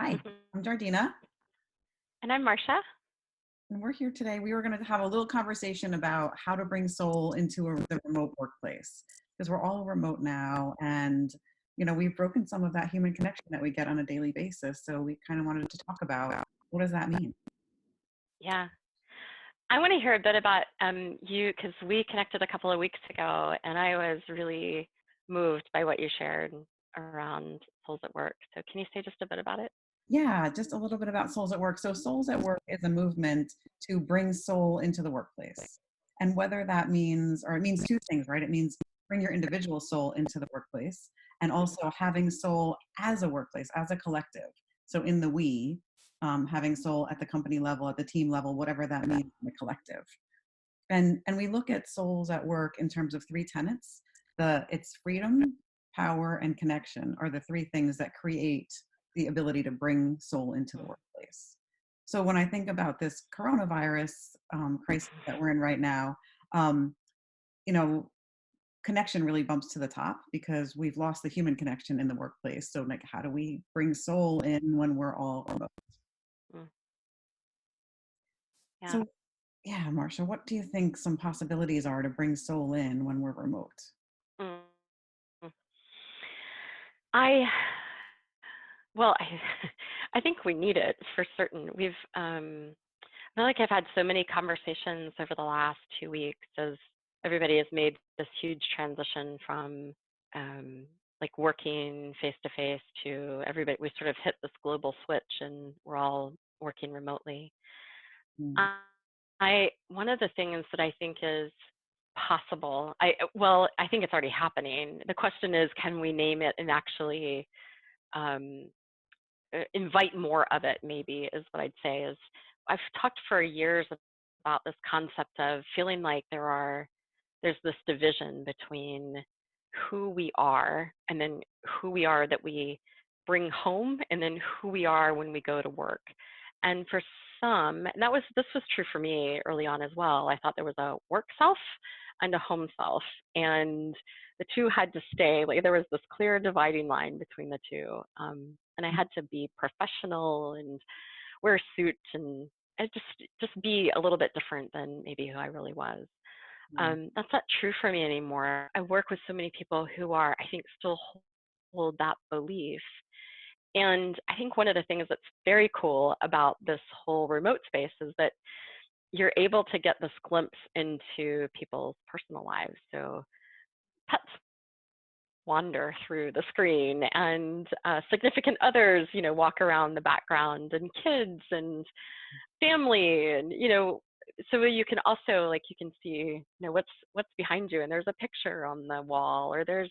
Hi, I'm Jardena, And I'm Marsha. and we're here today. We were going to have a little conversation about how to bring soul into the remote workplace because we're all remote now, and we've broken some of that human connection that we get on a daily basis. So we kind of wanted to talk about what does that mean? Yeah. I want to hear a bit about you because we connected a couple of weeks ago and I was really moved by what you shared around souls at work. So can you say just a bit about it? Yeah, just a little bit about Souls at Work. So, Souls at Work is a movement to bring soul into the workplace. And whether that means, or it means two things, right? It means bring your individual soul into the workplace and also having soul as a workplace, as a collective. So, in the we, having soul at the company level, at the team level, whatever that means in the collective. And we look at Souls at Work in terms of three tenets. It's freedom, power, and connection are the three things that create the ability to bring soul into the workplace. So when I think about this coronavirus crisis that we're in right now, um, you know, connection really bumps to the top because we've lost the human connection in the workplace. So like, how do we bring soul in when we're all remote? Mm, yeah. So yeah, Marsha, what do you think some possibilities are to bring soul in when we're remote? Mm, mm. I, well, I, I think we need it for certain. I feel like I've had so many conversations over the last 2 weeks as everybody has made this huge transition from like working face to face to everybody. We sort of hit this global switch and we're all working remotely. Mm. I one of the things that I think is possible, I think it's already happening. The question is, can we name it and actually um, invite more of it, maybe, is what I'd say. Is I've talked for years about this concept of feeling like there's this division between who we are and then who we are that we bring home and then who we are when we go to work. And for some, and this was true for me early on as well. I thought there was a work self and a home self, and the two had to stay. Like there was this clear dividing line between the two, and I had to be professional and wear a suit and just be a little bit different than maybe who I really was. Yeah. That's not true for me anymore. I work with so many people who are, I think, still hold that belief. And I think one of the things that's very cool about this whole remote space is that you're able to get this glimpse into people's personal lives. So pets wander through the screen and significant others, walk around the background and kids and family and, so you can also like, you can see, what's behind you and there's a picture on the wall or there's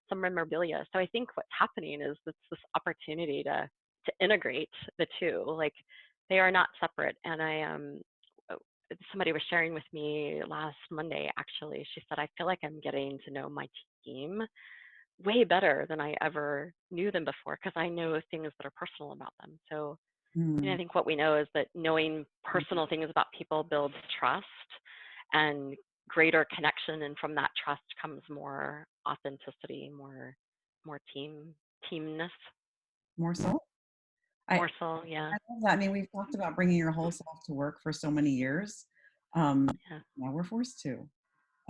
some memorabilia. So I think what's happening is it's this opportunity to integrate the two, like they are not separate. And somebody was sharing with me last Monday, actually, she said, I feel like I'm getting to know my team way better than I ever knew them before because I know things that are personal about them. So I Mm. think what we know is that knowing personal things about people builds trust and greater connection, and from that trust comes more authenticity, more teamness, More soul. I more soul. Yeah, I love that. I mean, we've talked about bringing your whole self to work for so many years. yeah, Now we're forced to.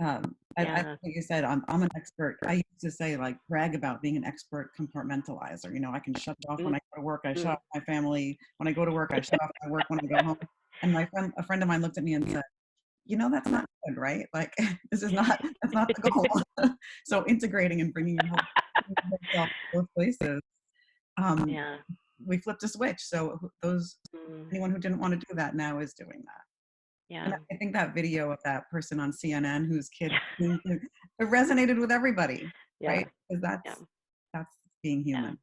I yeah. think you said I'm an expert. I used to say like brag about being an expert compartmentalizer. I can shut it off when Mm, I go to work. I shut mm. off my family when I go to work. I shut off my work when I go home. And a friend of mine looked at me and said, that's not good, right? Like this is not that's not the goal. So integrating and bringing your whole self to both places. Um, Yeah. we flipped a switch. So those Mm, anyone who didn't want to do that now is doing that. And yeah. I think that video of that person on CNN whose kid it resonated with everybody, Yeah. right? Because Yeah. that's being Yeah. human.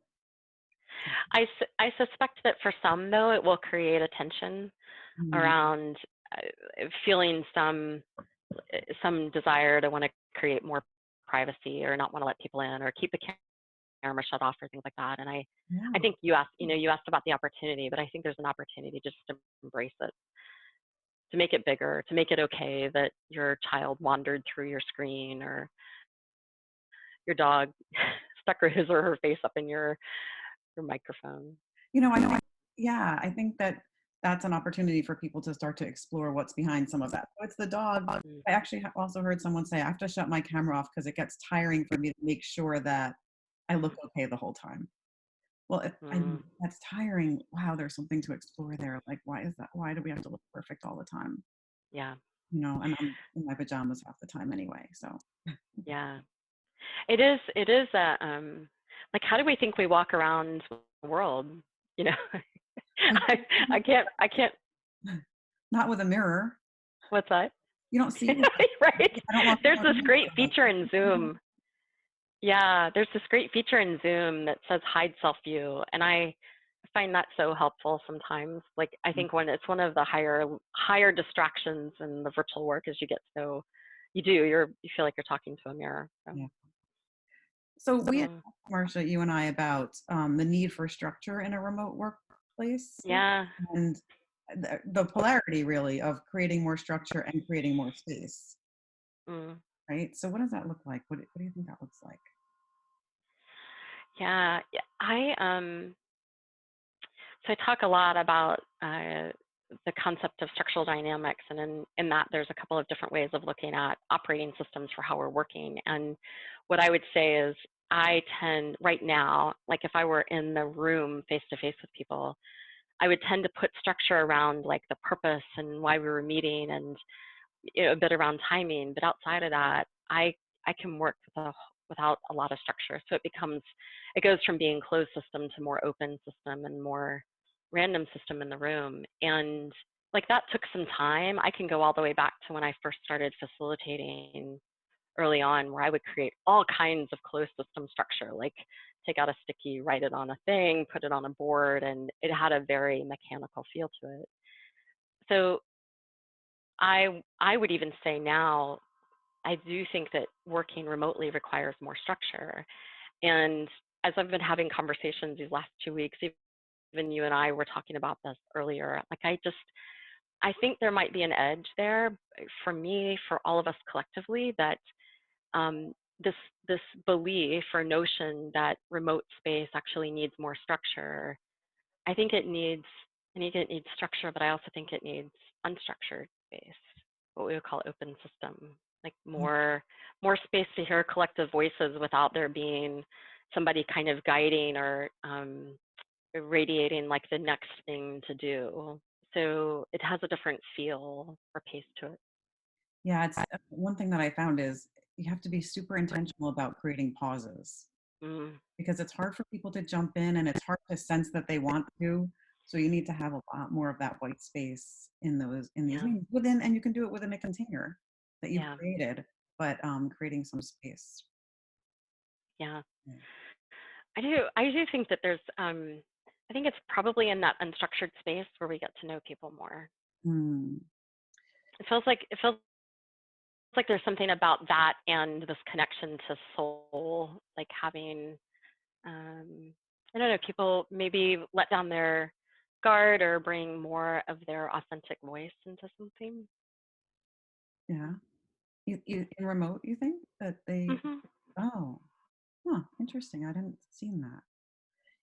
I suspect that for some, though, it will create a tension Mm. around feeling some desire to want to create more privacy or not want to let people in or keep the camera shut off or things like that. And I Yeah. think you asked about the opportunity, but I think there's an opportunity just to embrace it, to make it bigger, to make it okay that your child wandered through your screen or your dog stuck his or her face up in your microphone. Yeah, I think that that's an opportunity for people to start to explore what's behind some of that. So it's the dog. Mm, I actually also heard someone say, I have to shut my camera off because it gets tiring for me to make sure that I look okay the whole time. Well, if I mm, that's tiring, wow, there's something to explore there. Like, why is that? Why do we have to look perfect all the time? yeah, And I'm in my pajamas half the time anyway. So yeah. It is like, how do we think we walk around the world? You know, I can't, not with a mirror. what's that? You don't see it. Right? I don't walk There's around this with a great mirror, like, feature in Zoom. Yeah, there's this great feature in Zoom that says hide self view, and I find that so helpful sometimes. Like, I think when it's one of the higher distractions in the virtual work is you feel like you're talking to a mirror. So, yeah. So we had mm, talked, Marsha, you and I, about the need for structure in a remote workplace yeah. and the polarity really of creating more structure and creating more space, Mm. right? So what does that look like? What do you think that looks like? Yeah, yeah. So I talk a lot about the concept of structural dynamics, and in that there's a couple of different ways of looking at operating systems for how we're working. And what I would say is I tend right now, like if I were in the room face to face with people, I would tend to put structure around like the purpose and why we were meeting, and a bit around timing. But outside of that, I can work without a lot of structure. So it goes from being closed system to more open system and more random system in the room. And like that took some time. I can go all the way back to when I first started facilitating early on, where I would create all kinds of closed system structure, like take out a sticky, write it on a thing, put it on a board, and it had a very mechanical feel to it. So I would even say now, I do think that working remotely requires more structure. And as I've been having conversations these last 2 weeks, even you and I were talking about this earlier, like I think there might be an edge there for me, for all of us collectively, that um, this this belief or notion that remote space actually needs more structure. I think it needs it needs structure, but I also think it needs unstructured space, what we would call open system, like more space to hear collective voices without there being somebody kind of guiding or radiating like the next thing to do. So it has a different feel or pace to it. Yeah, it's one thing that I found is you have to be super intentional about creating pauses Mm, because it's hard for people to jump in and it's hard to sense that they want to. So you need to have a lot more of that white space in these yeah, meetings within, and you can do it within a container that you've yeah, created, but creating some space. yeah. Yeah. I do think that I think it's probably in that unstructured space where we get to know people more. Hmm. It feels like there's something about that and this connection to soul, like having, um, I don't know, people maybe let down their guard or bring more of their authentic voice into something. Yeah. You in remote, you think that they? Hmm. Oh, huh, interesting. I didn't seen that.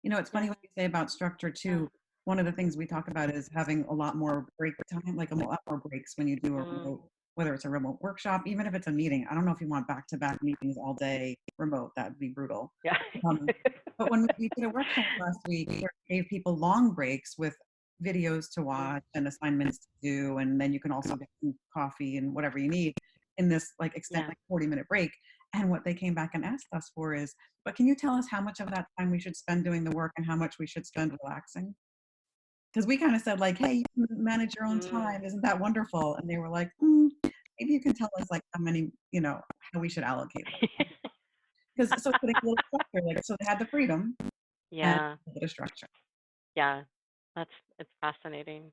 It's funny Yeah. what you say about structure too. One of the things we talk about is having a lot more break time, like a lot more breaks when you do a Mm, remote, whether it's a remote workshop, even if it's a meeting. I don't know if you want back-to-back meetings all day remote. That would be brutal. yeah. Um, but when we did a workshop last week where we gave people long breaks with videos to Mm, watch and assignments to do, and then you can also get some coffee and whatever you need in this like extent yeah. like 40-minute break. And what they came back and asked us for is, but can you tell us how much of that time we should spend doing the work and how much we should spend relaxing? Because we kind of said like, hey, you can manage your own Mm. time. Isn't that wonderful? And they were like, maybe you can tell us like how many, how we should allocate that. Because so putting a little structure, like so they had the freedom and Yeah. a bit of structure. Yeah. It's fascinating.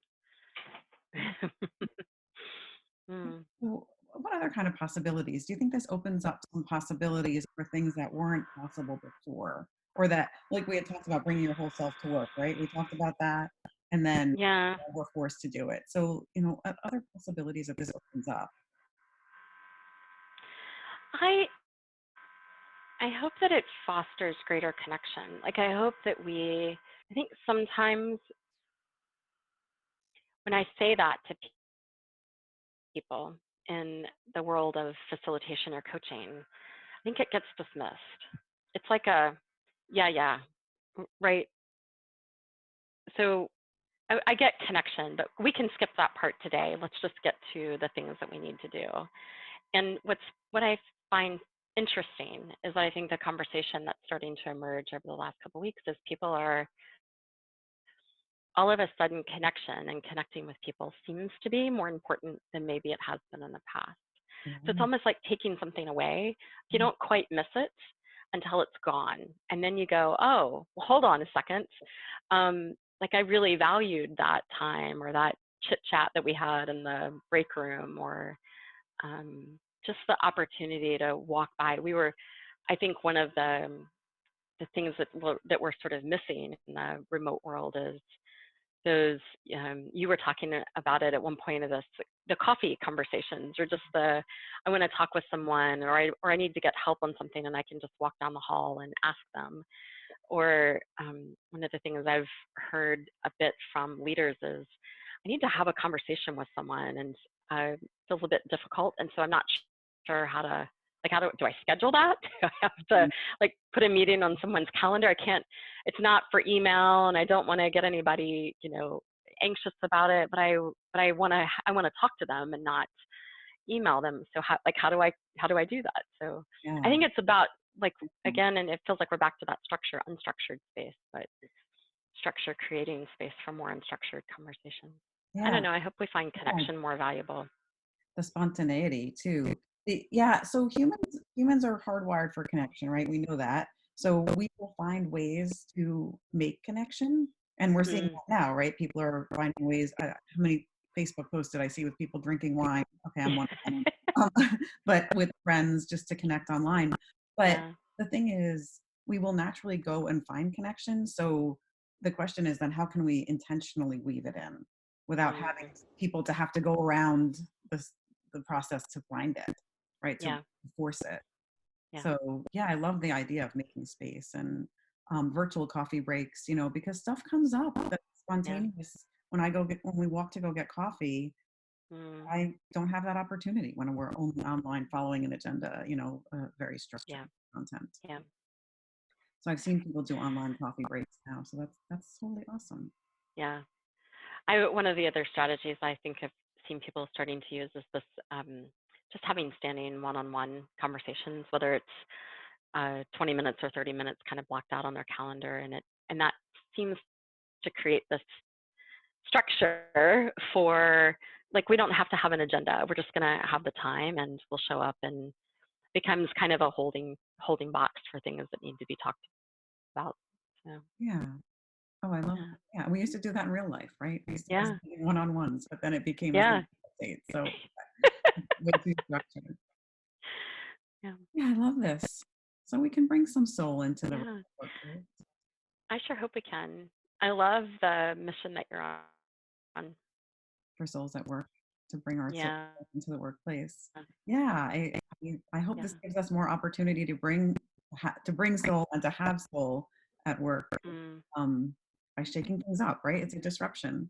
Mm. So what other kind of possibilities? Do you think this opens up some possibilities for things that weren't possible before? Or that, like we had talked about bringing your whole self to work, right? We talked about that. And then Yeah. we're forced to do it. So, other possibilities that this opens up. I I hope that it fosters greater connection. Like, I hope that I think sometimes when I say that to people in the world of facilitation or coaching, I think it gets dismissed. It's like yeah, right. So I get connection, but we can skip that part today. Let's just get to the things that we need to do. And what I find interesting is that I think the conversation that's starting to emerge over the last couple of weeks is people are all of a sudden connection and connecting with people seems to be more important than maybe it has been in the past. So it's Yeah. almost like taking something away. You don't quite miss it until it's gone. And then you go, oh, well, hold on a second. Like I really valued that time or that chit chat that we had in the break room or just the opportunity to walk by. I think one of the things that we're sort of missing in the remote world is those, you were talking about it at one point of this, the coffee conversations or just I want to talk with someone or I need to get help on something and I can just walk down the hall and ask them. Or one of the things I've heard a bit from leaders is I need to have a conversation with someone and it feels a bit difficult. And so I'm not sure how to, like, do I schedule that? Do I have to like put a meeting on someone's calendar? I can't, it's not for email and I don't want to get anybody, anxious about it, but I want to talk to them and not email them. So how do I do that? So I Yeah. think it's about like, again, and it feels like we're back to that structure, unstructured space, but structure creating space for more unstructured conversations. I Yeah. don't know. I hope we find Yeah. connection more valuable. The spontaneity too. Yeah, so humans are hardwired for connection, right? We know that. So we will find ways to make connection, and we're seeing Mm. that now, right? People are finding ways. How many Facebook posts did I see with people drinking wine? Okay, I'm one of them. Um, but with friends, just to connect online. But Yeah. the thing is, we will naturally go and find connection. So the question is then, how can we intentionally weave it in without having Mm. people to have to go around the process to find it, right? To Yeah. force it. Yeah. So yeah, I love the idea of making space and virtual coffee breaks, because stuff comes up that's Yeah. spontaneous. When we walk to go get coffee, Mm. I don't have that opportunity when we're only online following an agenda, very structured Yeah. content. Yeah. So I've seen people do online coffee breaks now. So that's totally awesome. Yeah. One of the other strategies I think I've seen people starting to use is this just having standing one-on-one conversations, whether it's 20 minutes or 30 minutes kind of blocked out on their calendar. And that seems to create this structure for, like, we don't have to have an agenda. We're just going to have the time and we'll show up and becomes kind of a holding box for things that need to be talked about. So, Yeah. Oh, I love yeah. that. Yeah, we used to do that in real life, right? We used to have Yeah. one-on-ones, but then it became a Zoom Yeah. update. So way too structured. Yeah. Yeah, I love this. So we can bring some soul into the Yeah. workplace I sure hope we can. I love the mission that you're on. for souls at work to bring our soul Yeah. into the workplace. Yeah, I hope Yeah. this gives us more opportunity to bring soul and to have soul at work Mm, um, by shaking things up. Right? It's a disruption.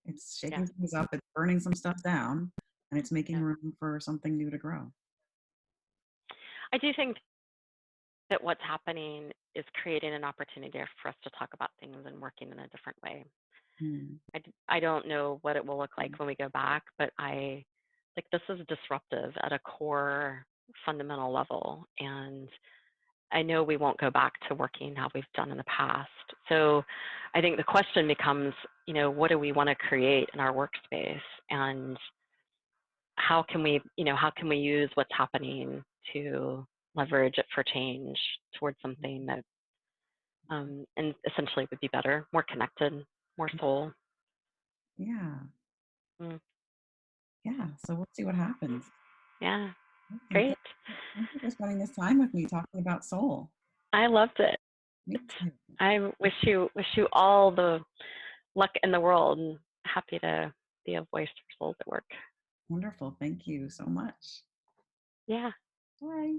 It's yeah. shaking things up. It's burning some stuff down, and it's making Yeah. room for something new to grow. I do think that what's happening is creating an opportunity for us to talk about things and working in a different way. Hmm. I don't know what it will look like when we go back, but this is disruptive at a core fundamental level. And I know we won't go back to working how we've done in the past. So I think the question becomes, what do we want to create in our workspace? And how can we use what's happening to leverage it for change towards something that, and essentially would be better, more connected, more soul. Yeah, Mm, yeah. So we'll see what happens. yeah, And great. thank you for spending this time with me talking about soul. I loved it. Me too. I wish you all the luck in the world, and happy to be a voice for souls at work. Wonderful. Thank you so much. Yeah. Bye.